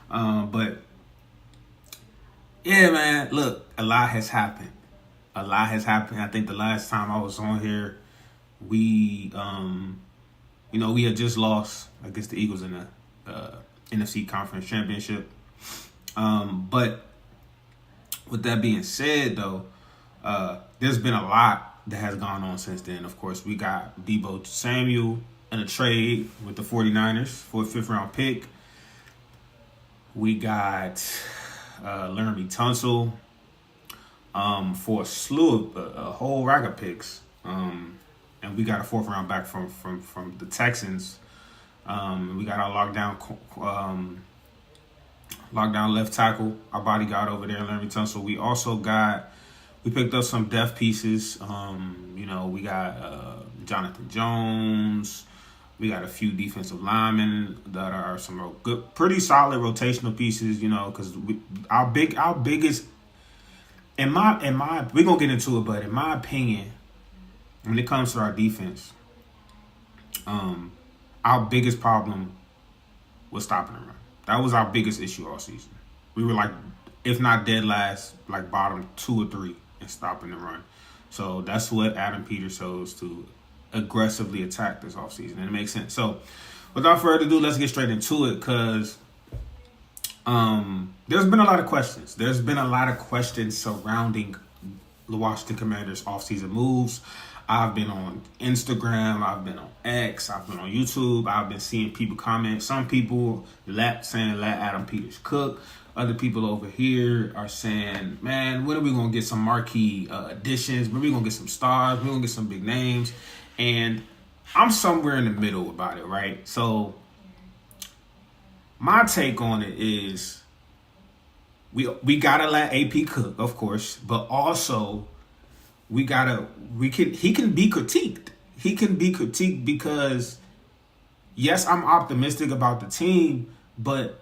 But yeah, man, look, a lot has happened. A lot has happened. I think the last time I was on here, we, we had just lost against the Eagles in the NFC Conference Championship. But with that being said, though, there's been a lot that has gone on since then. Of course, we got Deebo Samuel in a trade with the 49ers for a fifth-round pick. We got Laramie Tunsil for a slew of a whole rack of picks. And we got a fourth-round back from the Texans. We got our lockdown left tackle, our bodyguard over there, Laramie Tunsil. We picked up some depth pieces. We got Jonathan Jones. We got a few defensive linemen that are some good, pretty solid rotational pieces. Because our biggest, we're gonna get into it, but in my opinion, when it comes to our defense, our biggest problem was stopping the run. That was our biggest issue all season. We were like, if not dead last, like bottom 2 or 3 in stopping the run. So that's what Adam Peters chose to aggressively attack this offseason, and it makes sense. So without further ado, let's get straight into it, because there's been a lot of questions. There's been a lot of questions surrounding the Washington Commanders offseason moves. I've been on Instagram, I've been on X, I've been on YouTube, I've been seeing people comment. Some people saying let Adam Peters cook. Other people over here are saying, man, when are we going to get some marquee additions? When are we going to get some stars? We're going to get some big names. And I'm somewhere in the middle about it, right? So my take on it is we got to let AP cook, of course, but also he can be critiqued. He can be critiqued because, yes, I'm optimistic about the team, but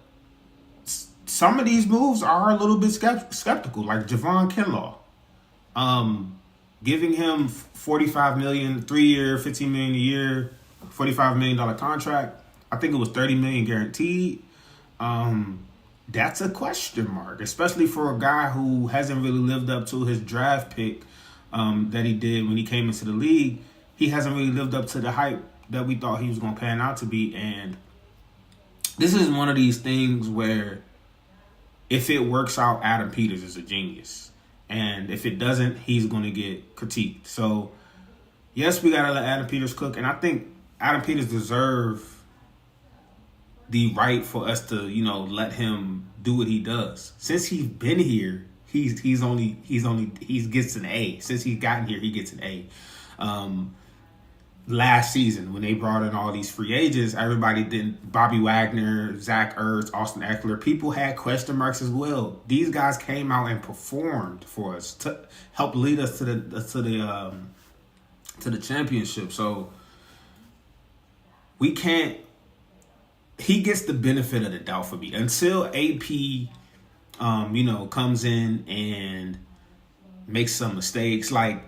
some of these moves are a little bit skeptical, like Javon Kinlaw. Giving him $45 million, 3-year, $15 million a year, $45 million contract. I think it was $30 million guaranteed. That's a question mark, especially for a guy who hasn't really lived up to his draft pick that he did when he came into the league. He hasn't really lived up to the hype that we thought he was going to pan out to be. And this is one of these things where if it works out, Adam Peters is a genius. And if it doesn't, he's going to get critiqued. So, yes, we got to let Adam Peters cook. And I think Adam Peters deserves the right for us to, let him do what he does. Since he's been here, he gets an A. Since he's gotten here, he gets an A. Last season, when they brought in all these free agents, everybody didn't. Bobby Wagner, Zach Ertz, Austin Eckler, people had question marks as well. These guys came out and performed for us to help lead us to the championship. So we can't. He gets the benefit of the doubt for me until AP, comes in and makes some mistakes. Like,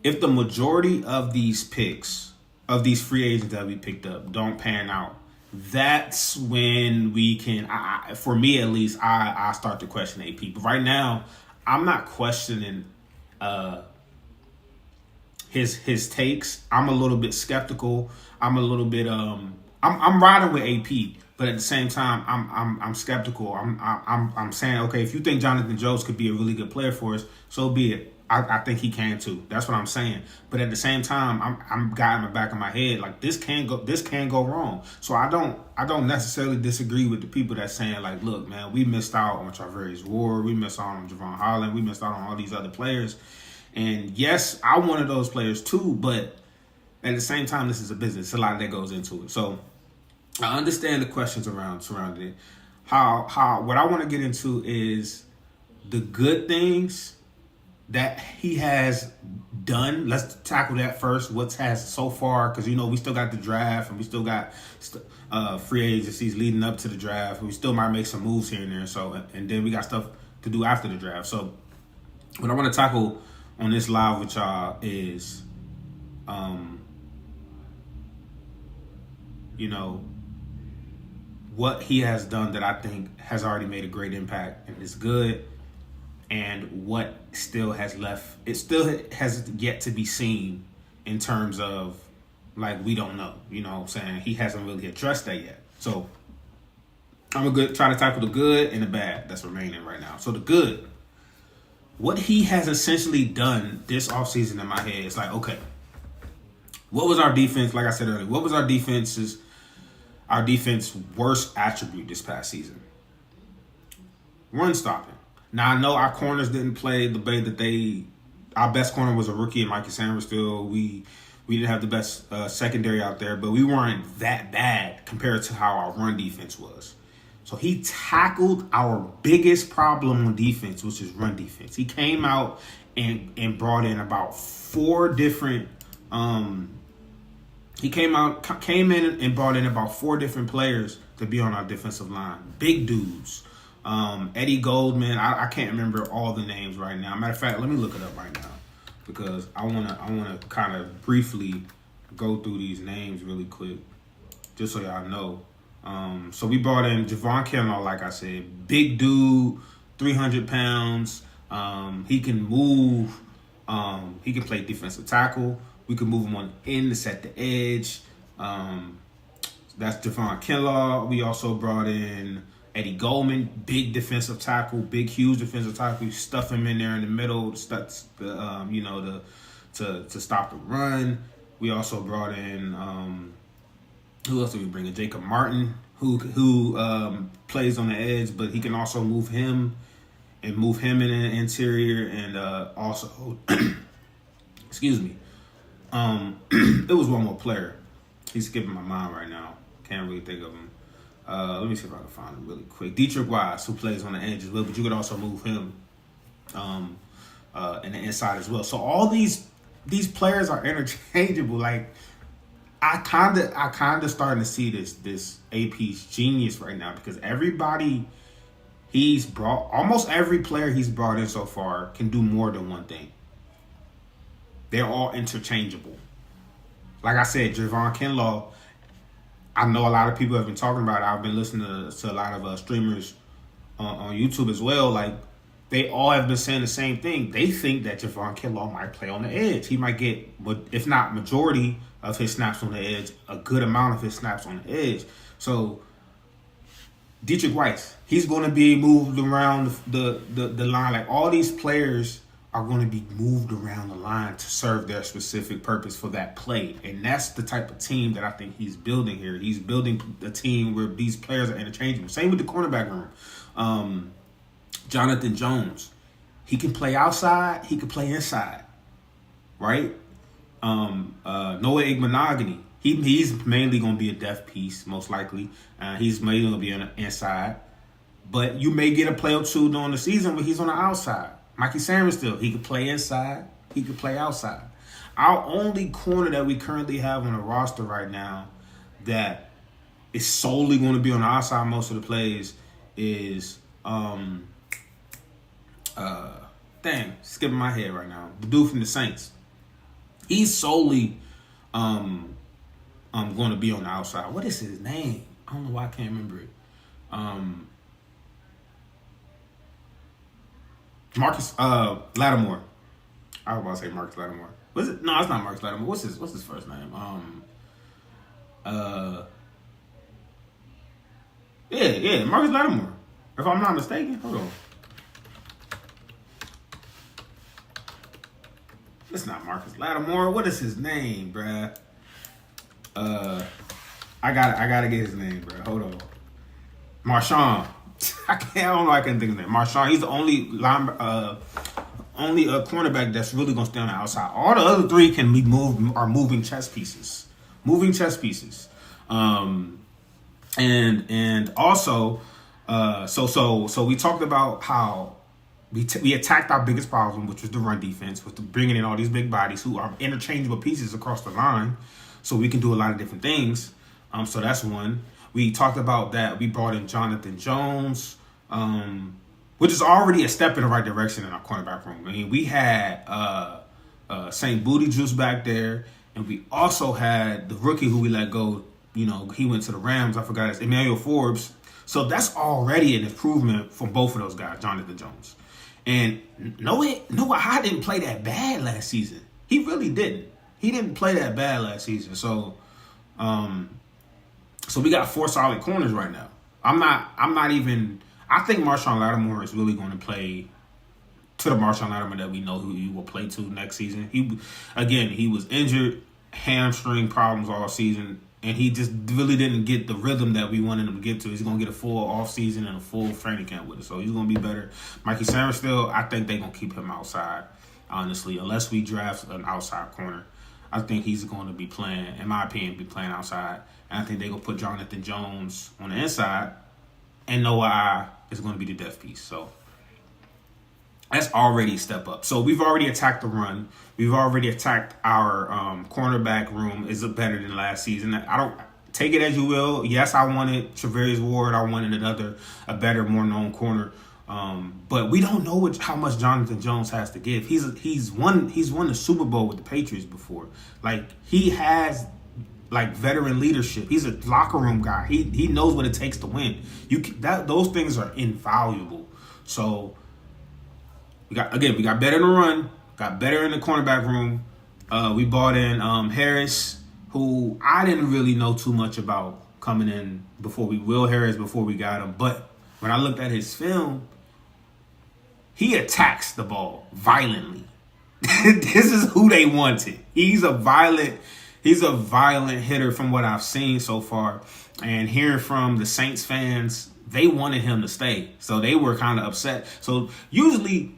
if the majority of these picks, of these free agents that we picked up, don't pan out, that's when we can, for me at least, I start to question AP. But right now, I'm not questioning his takes. I'm a little bit skeptical. I'm a little bit I'm riding with AP, but at the same time, I'm skeptical. I'm saying, okay, if you think Jonathan Jones could be a really good player for us, so be it. I think he can too. That's what I'm saying. But at the same time, I'm got in the back of my head, like, this can go wrong. So I don't necessarily disagree with the people that's saying, like, look, man, we missed out on Charvarius Ward, we missed out on Javon Holland, we missed out on all these other players. And yes, I wanted those players too, but at the same time, this is a business. It's a lot that goes into it. So I understand the questions surrounding it. How what I want to get into is the good things that he has done. Let's tackle that first. What has so far, because we still got the draft and we still got free agencies leading up to the draft. We still might make some moves here and there. So, and then we got stuff to do after the draft. So, what I want to tackle on this live with y'all is, what he has done that I think has already made a great impact and is good, and what still has left. It still has yet to be seen in terms of, like, we don't know. You know what I'm saying? He hasn't really addressed that yet. So I'm going to try to tackle the good and the bad that's remaining right now. So the good, what he has essentially done this offseason in my head is like, okay, what was our defense? Like I said earlier, what was our defense worst attribute this past season? Run stopping. Now, I know our corners didn't play the way that our best corner was a rookie in Mikey Sanders still. We didn't have the best secondary out there, but we weren't that bad compared to how our run defense was. So he tackled our biggest problem on defense, which is run defense. He came out and brought in about 4 different came in and brought in about 4 different players to be on our defensive line. Big dudes. Eddie Goldman. I can't remember all the names right now. Matter of fact, let me look it up right now because I wanna kind of briefly go through these names really quick, just so y'all know. So we brought in Javon Kinlaw, like I said, big dude, 300 pounds. He can move. He can play defensive tackle. We can move him on in to set the edge. That's Javon Kinlaw. We also brought in Eddie Goldman, big defensive tackle, big, huge defensive tackle. We stuff him in there in the middle to stop the run. We also brought in who else did we bring in? Jacob Martin, who plays on the edge, but he can also move him in the interior, and also excuse me. It was one more player. He's skipping my mind right now. Can't really think of him. Let me see if I can find him really quick. Dietrich Wise, who plays on the edge as well, but you could also move him in the inside as well. So all these players are interchangeable. Like, I kinda starting to see this AP's genius right now, because almost every player he's brought in so far can do more than one thing. They're all interchangeable. Like I said, Javon Kinlaw, I know a lot of people have been talking about it. I've been listening to a lot of streamers on YouTube as well. Like, they all have been saying the same thing. They think that Javon Kinlaw might play on the edge. He might get, if not majority of his snaps on the edge, a good amount of his snaps on the edge. So Dietrich Weiss, he's going to be moved around the line. Like, all these players are going to be moved around the line to serve their specific purpose for that play. And that's the type of team that I think he's building here. He's building a team where these players are interchangeable. Same with the cornerback room. Jonathan Jones, he can play outside, he can play inside, right? Noah Igbenogany, he's mainly going to be a depth piece, most likely. He's mainly going to be on the inside. But you may get a play or two during the season where he's on the outside. Mikey Sanders still, he could play inside, he could play outside. Our only corner that we currently have on the roster right now that is solely going to be on the outside most of the plays is skipping my head right now. The dude from the Saints. He's solely going to be on the outside. What is his name? I don't know why I can't remember it. Marcus Lattimore. I was about to say Marcus Lattimore. Was it? No, it's not Marcus Lattimore. What's his first name? Yeah, Marcus Lattimore. If I'm not mistaken. Hold on. It's not Marcus Lattimore. What is his name, bruh? I gotta get his name, bruh. Hold on. Marshawn. I don't know. I can't think of his name. Marshawn. He's the only cornerback that's really gonna stay on the outside. All the other 3 can be moving chess pieces. And also, so we talked about how we attacked our biggest problem, which was the run defense, with bringing in all these big bodies who are interchangeable pieces across the line, so we can do a lot of different things. So that's one. We talked about that. We brought in Jonathan Jones, which is already a step in the right direction in our cornerback room. I mean, we had St. Booty Juice back there, and we also had the rookie who we let go, he went to the Rams. I forgot his Emmanuel Forbes. So that's already an improvement from both of those guys, Jonathan Jones. And Noah Hyde didn't play that bad last season. He really didn't. He didn't play that bad last season. So we got 4 solid corners right now. I think Marshawn Lattimore is really going to play to the Marshawn Lattimore that we know who he will play to next season. He was injured, hamstring problems all season, and he just really didn't get the rhythm that we wanted him to get to. He's going to get a full offseason and a full training camp with it, so he's going to be better. Mikey Sainristil, I think they're going to keep him outside, honestly, unless we draft an outside corner. I think he's going to be playing, in my opinion, outside. And I think they're going to put Jonathan Jones on the inside, and Noah is going to be the death piece. So that's already a step up. So we've already attacked the run. We've already attacked our cornerback room is better than last season. I don't take it as you will. Yes, I wanted Charvarius Ward. I wanted a better, more known corner. But we don't know how much Jonathan Jones has to give. He's won the Super Bowl with the Patriots before. Like, he has veteran leadership. He's a locker room guy. He knows what it takes to win. Those things are invaluable. So we got better in the run, got better in the cornerback room. We bought in Harris, who I didn't really know too much about coming in before we got him. But when I looked at his film, he attacks the ball violently. This is who they wanted. He's a violent hitter from what I've seen so far. And hearing from the Saints fans, they wanted him to stay. So they were kind of upset. So usually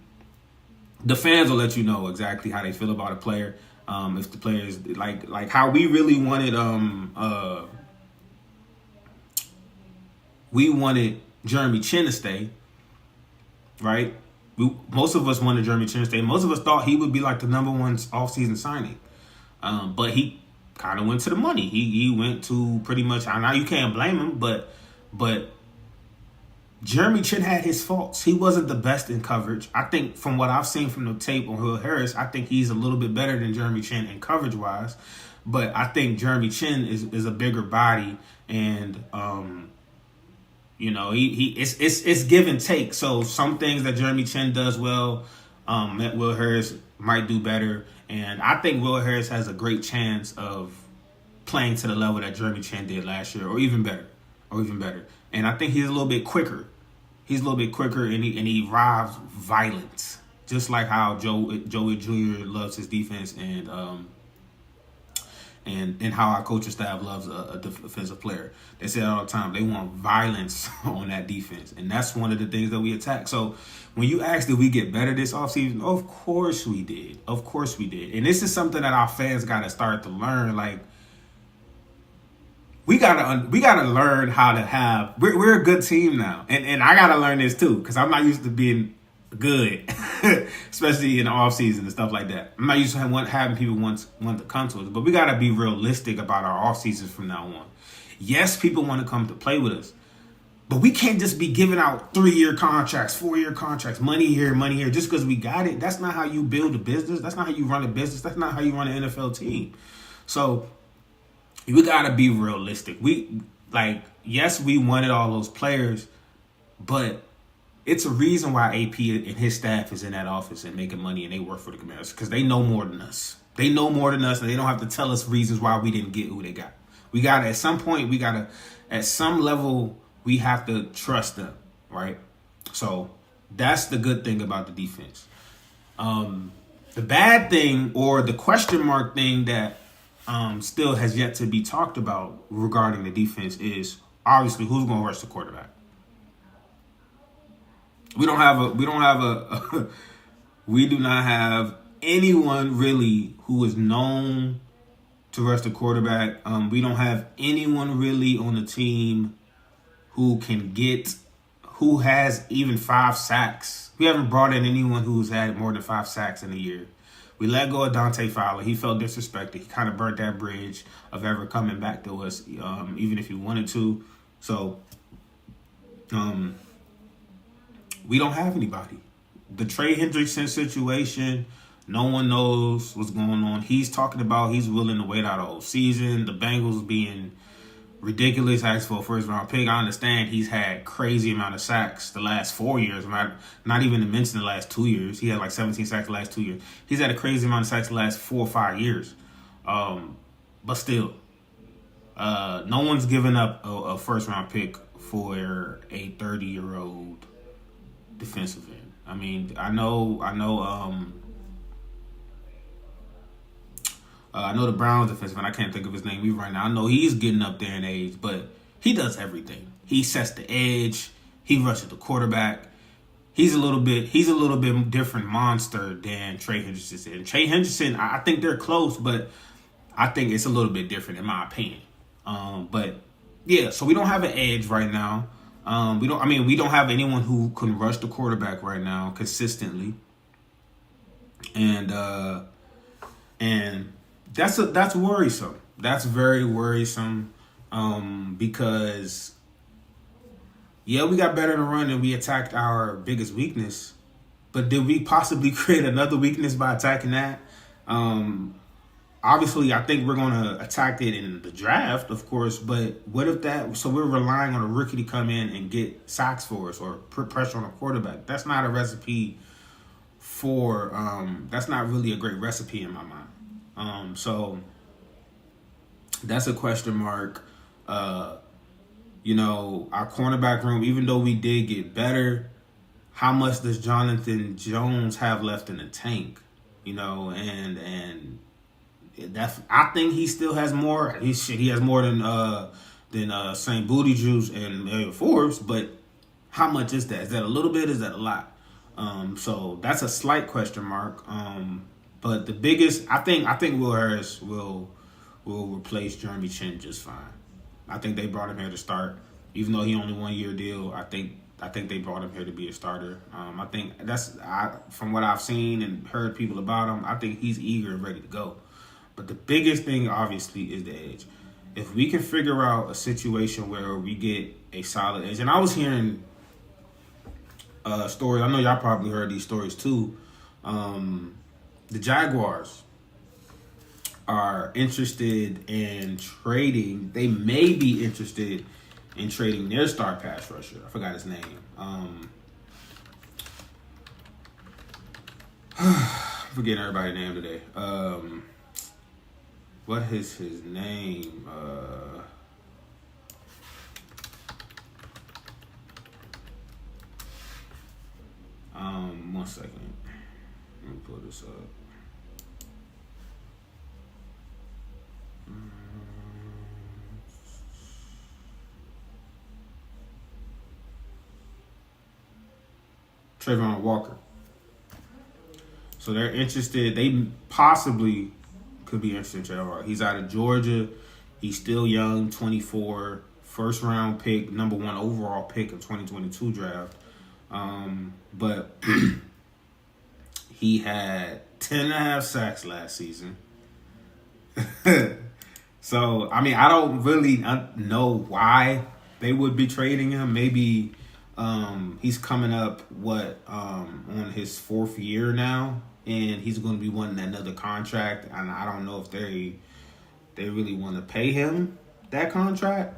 the fans will let you know exactly how they feel about a player. If the player is like how we really wanted we wanted Jeremy Chinn to stay, right? Most of us wanted Jeremy Chinn to stay. Most of us thought he would be like the number 1 offseason signing. But he kind of went to the money. He went to pretty much, I know you can't blame him, but Jeremy Chinn had his faults. He wasn't the best in coverage. I think from what I've seen from the tape on Will Harris, I think he's a little bit better than Jeremy Chinn in coverage-wise. But I think Jeremy Chinn is a bigger body, and it's give and take. So some things that Jeremy Chinn does well, that Will Harris might do better. And I think Will Harris has a great chance of playing to the level that Jeremy Chinn did last year, or even better. And I think he's a little bit quicker. And he rides violence, just like how Joey Jr. loves his defense, and how our coaching staff loves a defensive player. They say it all the time. They want violence on that defense, and that's one of the things that we attack. So when you ask, did we get better this offseason? Of course we did. And this is something that our fans got to start to learn. Like, we gotta learn how to have. We're a good team now, and I gotta learn this too, because I'm not used to being good, especially in the off season and stuff like that. I'm not used to having people want to come to us, but we gotta be realistic about our off seasons from now on. Yes, people want to come to play with us, but we can't just be giving out 3-year contracts, 4-year contracts, money here, just because we got it. That's not how you build a business. That's not how you run a business. That's not how you run an NFL team. So we gotta be realistic. Yes, we wanted all those players, but it's a reason why AP and his staff is in that office and making money, and they work for the Commanders, because they know more than us. And they don't have to tell us reasons why we didn't get who they got. At some level, we have to trust them, right? So that's the good thing about the defense. The bad thing, or the question mark thing that still has yet to be talked about regarding the defense, is obviously who's going to rush the quarterback. We do not have anyone really who is known to rush the quarterback. We don't have anyone really on the team who has even 5 sacks. We haven't brought in anyone who's had more than 5 sacks in a year. We let go of Dante Fowler. He felt disrespected. He kind of burnt that bridge of ever coming back to us, even if he wanted to. So, we don't have anybody. The Trey Hendrickson situation, no one knows what's going on. He's talking about he's willing to wait out a whole season. The Bengals being ridiculous. Asked for a first round pick. I understand he's had crazy amount of sacks the last 4 years. Not even to mention the last 2 years. He had like 17 sacks the last 2 years. He's had a crazy amount of sacks the last 4 or 5 years. But still, no one's given up a first round pick for a 30-year-old defensive end. I mean, I know the Browns defensive end. I can't think of his name even right now. I know he's getting up there in age, but he does everything. He sets the edge. He rushes the quarterback. He's a little bit different monster than Trey Hendrickson. And Trey Hendrickson, I think they're close, but I think it's a little bit different in my opinion. But yeah, so we don't have an edge right now. We don't have anyone who can rush the quarterback right now consistently. And that's worrisome. That's very worrisome. Because yeah, we got better in the run and we attacked our biggest weakness. But did we possibly create another weakness by attacking that? Obviously, I think we're going to attack it in the draft, of course, but what if that... So we're relying on a rookie to come in and get sacks for us or put pressure on a quarterback. That's not a recipe for... that's not really a great recipe in my mind. So that's a question mark. Our cornerback room, even though we did get better, how much does Jonathan Jones have left in the tank? And I think he still has more. He has more than St. Booty Juice and Mario Forbes, but how much is that? Is that a little bit? Is that a lot? So that's a slight question mark. But the biggest, I think Will Harris will replace Jeremy Chin just fine. I think they brought him here to start, even though he only 1 year deal. I think they brought him here to be a starter. I think from what I've seen and heard people about him, I think he's eager and ready to go. But the biggest thing, obviously, is the edge. If we can figure out a situation where we get a solid edge, and I was hearing stories. I know y'all probably heard these stories too. The Jaguars are interested in trading. They may be interested in trading their star pass rusher. I forgot his name. I'm forgetting everybody's name today. What is his name? 1 second. Let me pull this up. Trayvon Walker. So they're interested. They possibly could be interested in Trayvon Walker. He's out of Georgia. He's still young, 24, first round pick, number 1 overall pick in 2022 draft. But he had 10.5 sacks last season. So, I don't really know why they would be trading him. Maybe he's coming up, on his 4th year now, and he's going to be wanting another contract, and I don't know if they really want to pay him that contract.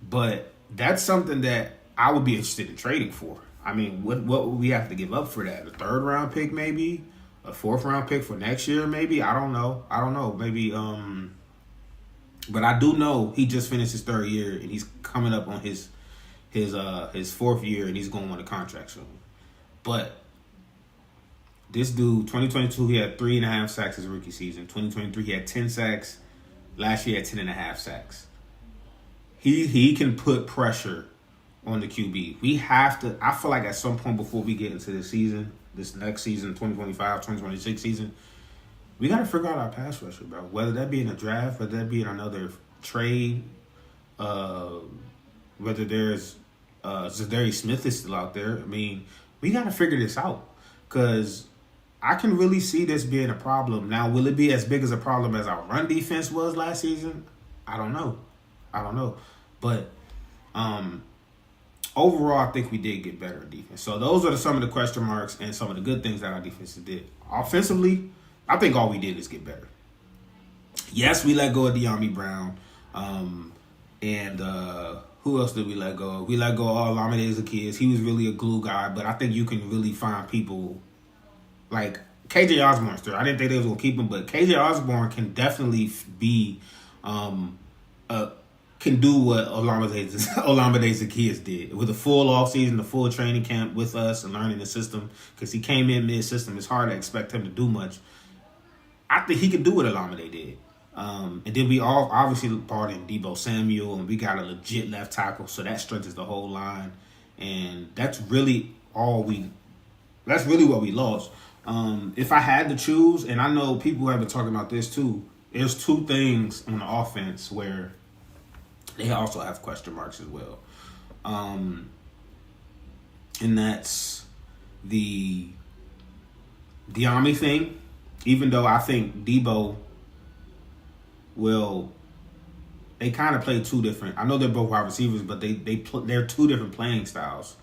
But that's something that I would be interested in trading for. What would we have to give up for that? A 3rd round pick, maybe? A 4th round pick for next year, maybe? I don't know. Maybe, but I do know he just finished his 3rd year, and he's coming up on his 4th year, and he's going to want a contract soon. But this dude, 2022, he had 3.5 sacks his rookie season. 2023, he had 10 sacks. Last year, he had 10.5 sacks. He can put pressure on the QB. We have to, I feel like at some point before we get into this season, this next season, 2025, 2026 season, we got to figure out our pass rusher, bro. Whether that be in a draft, whether that be in another trade, whether there's Zadarius Smith is still out there. We got to figure this out, because I can really see this being a problem. Now, will it be as big as a problem as our run defense was last season? I don't know. But overall, I think we did get better at defense. So those are some of the question marks and some of the good things that our defense did. Offensively, I think all we did is get better. Yes, we let go of De'Ami Brown. And who else did we let go of? We let go of Olamide Zaccheaus. He was really a glue guy, but I think you can really find people like KJ Osborne still. I didn't think they was gonna keep him, but KJ Osborne can definitely be can do what Olamide Zaccheaus did with a full offseason, the full training camp with us and learning the system, because he came in mid-system. It's hard to expect him to do much. I think he can do what Olamide did. And then we all obviously brought in Deebo Samuel, and we got a legit left tackle, so that strengthens the whole line. And that's really what we lost. If I had to choose, and I know people have been talking about this too, there's two things on the offense where they also have question marks as well. And that's the Dyami thing. Even though I think Deebo they kind of play two different. I know they're both wide receivers, but they're two different playing styles.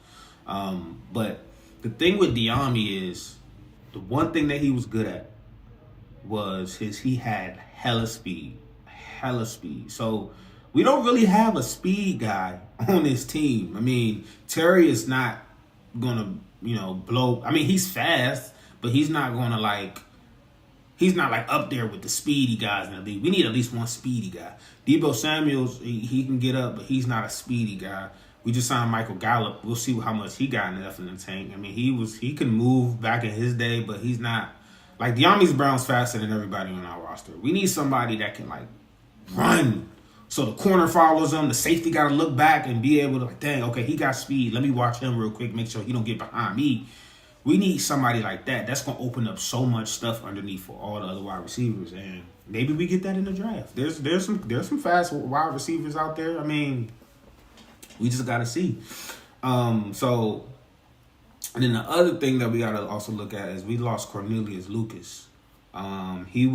But the thing with Dyami is the one thing that he was good at was he had hella speed. So we don't really have a speed guy on this team. I mean, Terry is not gonna, blow. I mean, he's fast, but he's not gonna he's not up there with the speedy guys in the league. We need at least one speedy guy. Deebo Samuels, he can get up, but he's not a speedy guy. We just signed Michael Gallup. We'll see how much he got left in the tank. I mean, he can move back in his day, but he's not Dyami Brown's faster than everybody on our roster. We need somebody that can run. So the corner follows him. The safety got to look back and be able to dang, okay, he got speed. Let me watch him real quick, make sure he don't get behind me. We need somebody like that. That's going to open up so much stuff underneath for all the other wide receivers, and maybe we get that in the draft. There's some fast wide receivers out there. I mean, we just got to see. So, and then the other thing that we got to also look at is we lost Cornelius Lucas. He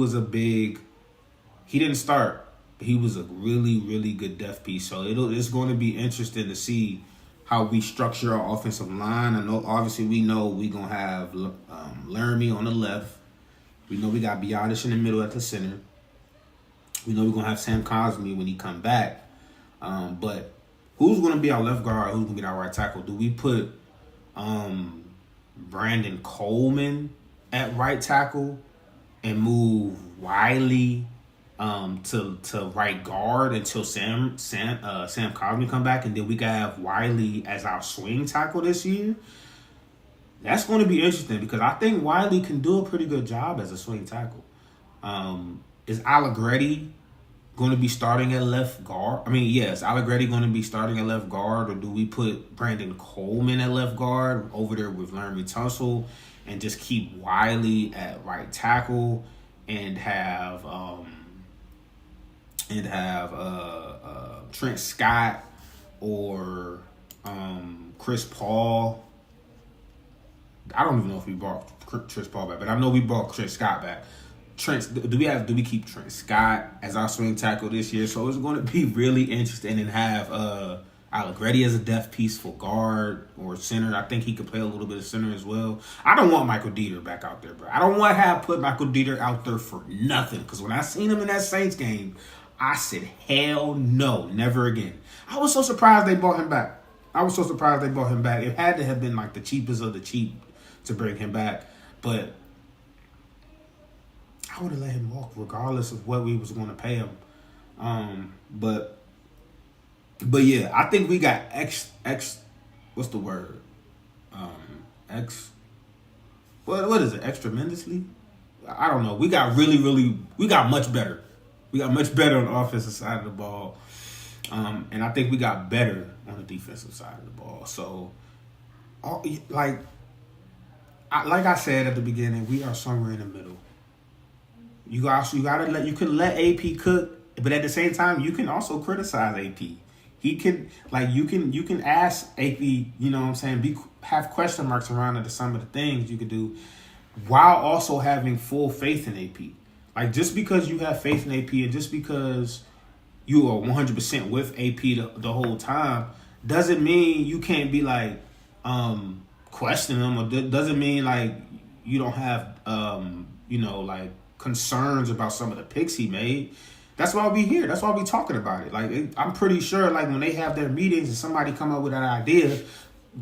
didn't start. He was a really, really good depth piece. So it's going to be interesting to see how we structure our offensive line. I know, obviously, we know we're going to have Laramie on the left. We know we got Biotish in the middle at the center. We know we're going to have Sam Cosmi when he come back. But who's going to be our left guard? Who's going to be our right tackle? Do we put Brandon Coleman at right tackle and move Wiley to right guard until Sam Cosmi come back, and then we can have Wiley as our swing tackle this year? That's going to be interesting because I think Wiley can do a pretty good job as a swing tackle. Is Allegretti going to be starting at left guard? I mean, yes, Allegretti going to be starting at left guard, or do we put Brandon Coleman at left guard over there with Laramie Tunsil and just keep Wiley at right tackle and have Trent Scott or Chris Paul? I don't even know if we brought Chris Paul back, but I know we brought Trent Scott back. Do we keep Trent Scott as our swing tackle this year? So it's going to be really interesting, and have Allegretti as a depth piece for guard or center. I think he could play a little bit of center as well. I don't want Michael Dieter back out there, bro. I don't want to have put Michael Dieter out there for nothing, because when I seen him in that Saints game, I said, hell no, never again. I was so surprised they brought him back. It had to have been the cheapest of the cheap to bring him back, but I would have let him walk regardless of what we was going to pay him. But yeah, I think we got what's the word? What is it? Extremendously? I don't know. We got we got much better. We got much better on the offensive side of the ball. And I think we got better on the defensive side of the ball. So, like I said at the beginning, we are somewhere in the middle. You can let AP cook, but at the same time, you can also criticize AP. He can you can ask AP, you know what I'm saying, have question marks around it to some of the things you could do, while also having full faith in AP. Just because you have faith in AP and just because you are 100% with AP the whole time doesn't mean you can't be questioning him, or doesn't mean you don't have concerns about some of the picks he made. That's why we here. That's why we talking about it. Like, I'm pretty sure, like, when they have their meetings and somebody come up with an idea,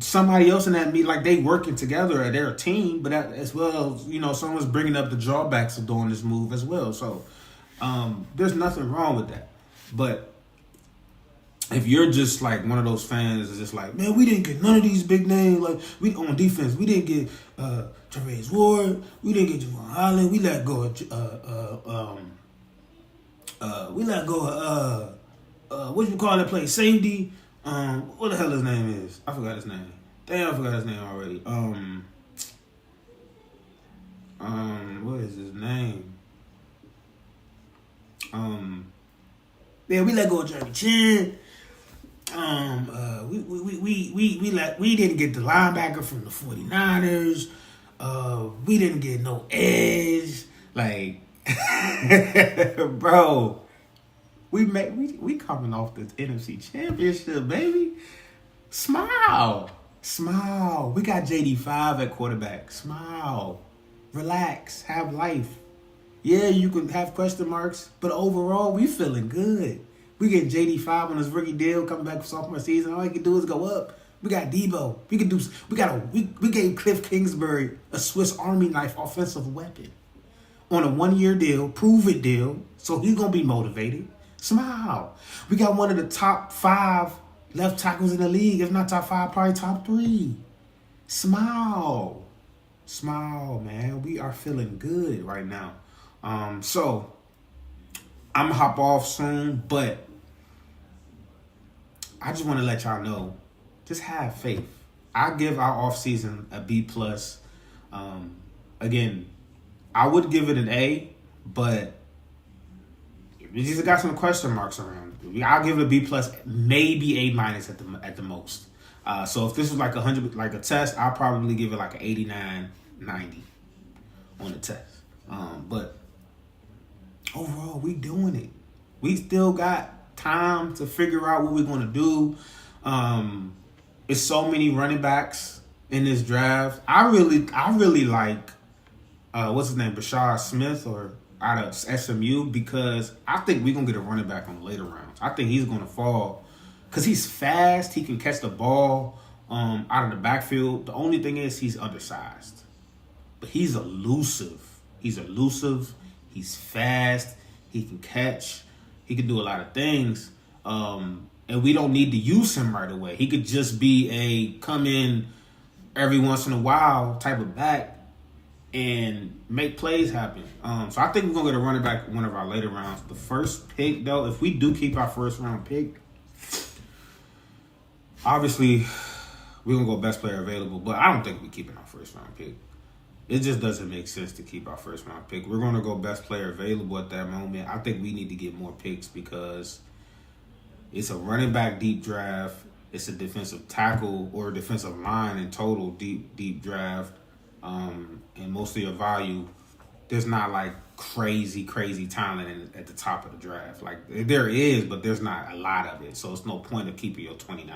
somebody else in that meet, like, they working together or they're a team, but that, as well, you know, someone's bringing up the drawbacks of doing this move as well. So there's nothing wrong with that. But if you're just like one of those fans that's just like, man, we didn't get none of these big names. Like, we on defense, we didn't get Therese Ward, we didn't get Javon Holland, we let go of what you call that play, safety. What the hell his name is? I forgot his name. Damn, I forgot his name already. What is his name? Yeah, we let go of Jeremy Chin. We didn't get the linebacker from the 49ers. We didn't get no edge. Like, bro, we coming off the NFC Championship, baby. Smile. We got JD5 at quarterback. Smile. Relax. Have life. Yeah, you can have question marks, but overall, we feeling good. We get JD5 on his rookie deal coming back for sophomore season. All he can do is go up. We got Debo. We gave Cliff Kingsbury a Swiss Army knife offensive weapon on a 1-year deal, prove it deal. So he's gonna be motivated. Smile. We got one of the top 5 left tackles in the league, if not top 5, probably top 3. Smile, man. We are feeling good right now. So I'm gonna hop off soon, but I just want to let y'all know, just have faith. I give our off season a B+. Again, I would give it an A, but we just got some question marks around it. I'll give it a B+, maybe A- at the most. So if this was like 100, like a test, I'll probably give it like an 89, 90 on the test. But overall, we doing it. We still got time to figure out what we're going to do. It's so many running backs in this draft. I really like what's his name, Brashard Smith, or out of SMU, because I think we're gonna get a running back on the later rounds. I think he's gonna fall because he's fast. He can catch the ball out of the backfield. The only thing is he's undersized, but he's elusive. He's fast. He can catch. He can do a lot of things. And we don't need to use him right away. He could just be a come in every once in a while type of back and make plays happen. So I think we're going to get a running back one of our later rounds. The first pick, though, if we do keep our first round pick, obviously we're going to go best player available, but I don't think we're keeping our first round pick. It just doesn't make sense to keep our first round pick. We're going to go best player available at that moment. I think we need to get more picks because it's a running back deep draft. It's a defensive tackle or defensive line in total deep draft. And most of your value, there's not like crazy talent at the top of the draft. Like there is, but there's not a lot of it. So it's no point of keeping your 29.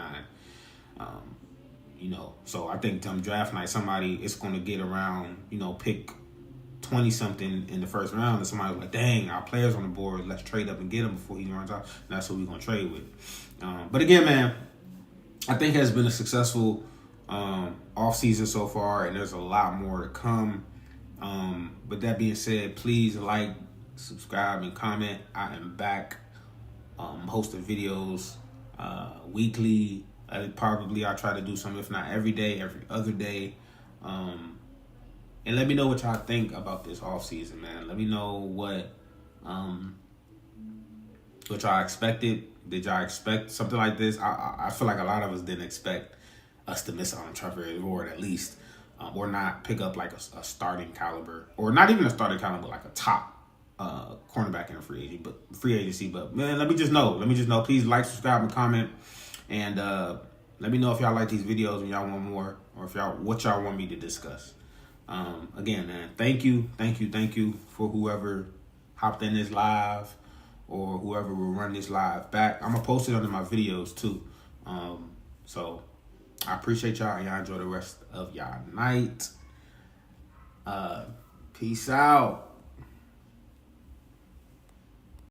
So I think draft night, somebody is going to get around, pick 20 something in the first round, and somebody's like, dang, our player's on the board, let's trade up and get him before he runs out. And that's what we're going to trade with. But again, man, I think it has been a successful off season so far, and there's a lot more to come. With that being said, please like, subscribe, and comment. I am back hosting videos weekly. I'll try to do some, if not every day, every other day. And let me know what y'all think about this off season, man. Let me know what y'all expected. Did y'all expect something like this? I feel like a lot of us didn't expect us to miss out on Trevor Ward at least, or not pick up like a starting caliber, or not even a starting caliber, like a top cornerback in a free agency. But man, let me just know. Please like, subscribe, and comment. And let me know if y'all like these videos and y'all want more, or what y'all want me to discuss. Again, man, thank you for whoever hopped in this live, or whoever will run this live back. I'm gonna post it under my videos too. So I appreciate y'all, and y'all enjoy the rest of y'all night. Peace out.